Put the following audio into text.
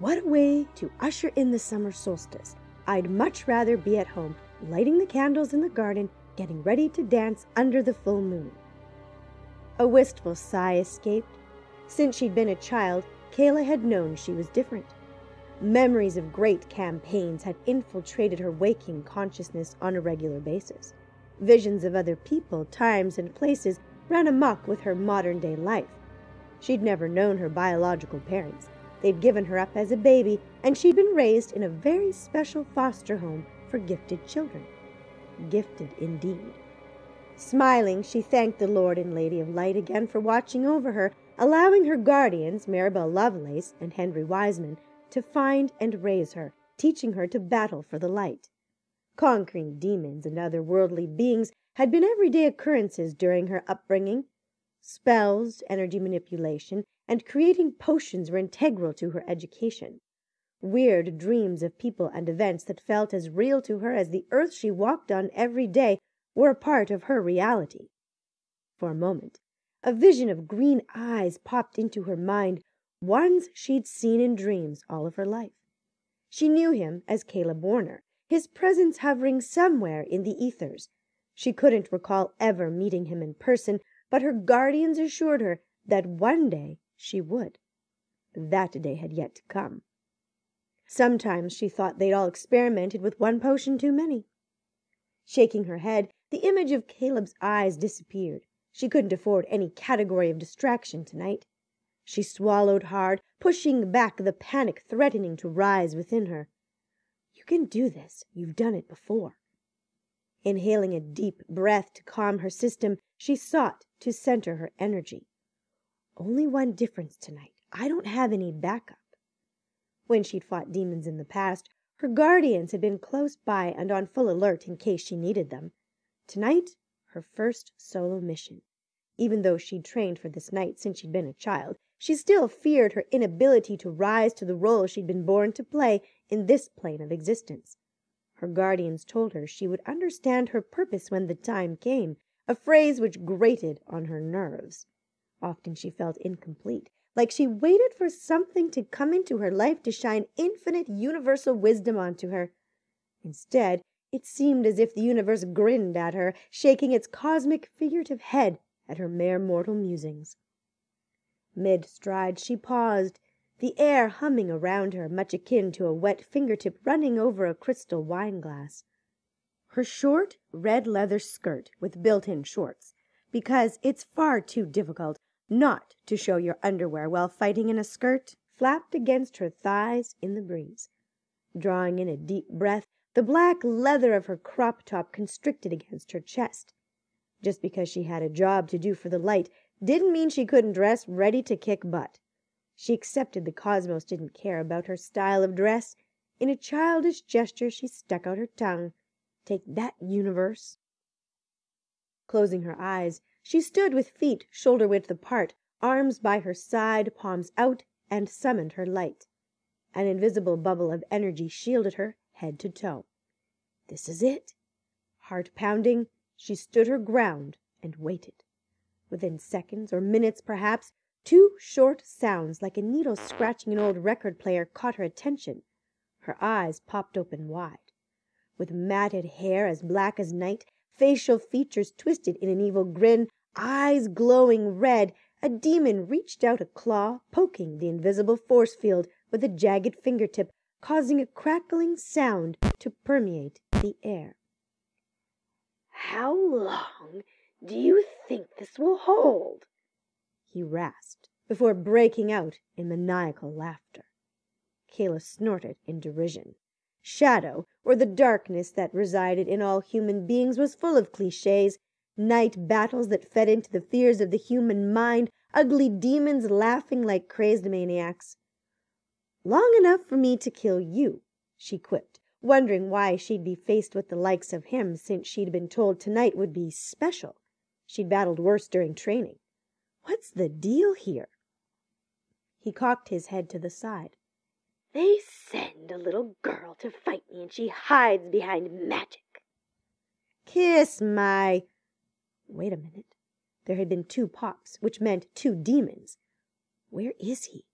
What a way to usher in the summer solstice. I'd much rather be at home, lighting the candles in the garden, getting ready to dance under the full moon. A wistful sigh escaped. Since she'd been a child, Kayla had known she was different. Memories of great campaigns had infiltrated her waking consciousness on a regular basis. Visions of other people, times, and places ran amok with her modern-day life. She'd never known her biological parents. They'd given her up as a baby, and she'd been raised in a very special foster home for gifted children. Gifted indeed. Smiling, she thanked the Lord and Lady of Light again for watching over her, allowing her guardians, Maribel Lovelace and Henry Wiseman, to find and raise her, teaching her to battle for the light. Conquering demons and other worldly beings had been everyday occurrences during her upbringing. Spells, energy manipulation, and creating potions were integral to her education. Weird dreams of people and events that felt as real to her as the earth she walked on every day were a part of her reality. For a moment, a vision of green eyes popped into her mind, ones she'd seen in dreams all of her life. She knew him as Caleb Warner, his presence hovering somewhere in the ethers. She couldn't recall ever meeting him in person, but her guardians assured her that one day she would. That day had yet to come. Sometimes she thought they'd all experimented with one potion too many. Shaking her head, the image of Caleb's eyes disappeared. She couldn't afford any category of distraction tonight. She swallowed hard, pushing back the panic threatening to rise within her. You can do this. You've done it before. Inhaling a deep breath to calm her system, she sought to center her energy. Only one difference tonight. I don't have any backup. When she'd fought demons in the past, her guardians had been close by and on full alert in case she needed them. Tonight, her first solo mission. Even though she'd trained for this night since she'd been a child, she still feared her inability to rise to the role she'd been born to play in this plane of existence. Her guardians told her she would understand her purpose when the time came, a phrase which grated on her nerves. Often she felt incomplete, like she waited for something to come into her life to shine infinite universal wisdom onto her. Instead, it seemed as if the universe grinned at her, shaking its cosmic figurative head at her mere mortal musings. Mid-stride she paused, the air humming around her, much akin to a wet fingertip running over a crystal wine-glass. Her short, red leather skirt with built-in shorts, because it's far too difficult not to show your underwear while fighting in a skirt, flapped against her thighs in the breeze. Drawing in a deep breath, the black leather of her crop top constricted against her chest. Just because she had a job to do for the light didn't mean she couldn't dress ready to kick butt. She accepted the cosmos didn't care about her style of dress. In a childish gesture, she stuck out her tongue. Take that, universe. Closing her eyes, she stood with feet shoulder-width apart, arms by her side, palms out, and summoned her light. An invisible bubble of energy shielded her head to toe. This is it. Heart pounding, she stood her ground and waited. Within seconds, or minutes perhaps, two short sounds like a needle scratching an old record player caught her attention. Her eyes popped open wide. With matted hair as black as night, facial features twisted in an evil grin, eyes glowing red, a demon reached out a claw, poking the invisible force field with a jagged fingertip, causing a crackling sound to permeate the air. How long do you think this will hold? He rasped, before breaking out in maniacal laughter. Kayla snorted in derision. Shadow, or the darkness that resided in all human beings, was full of cliches, night battles that fed into the fears of the human mind, ugly demons laughing like crazed maniacs. Long enough for me to kill you, she quipped, wondering why she'd be faced with the likes of him since she'd been told tonight would be special. She'd battled worse during training. What's the deal here? He cocked his head to the side. They send a little girl to fight me, and she hides behind magic. Kiss my... Wait a minute. There had been two pops, which meant two demons. Where is he?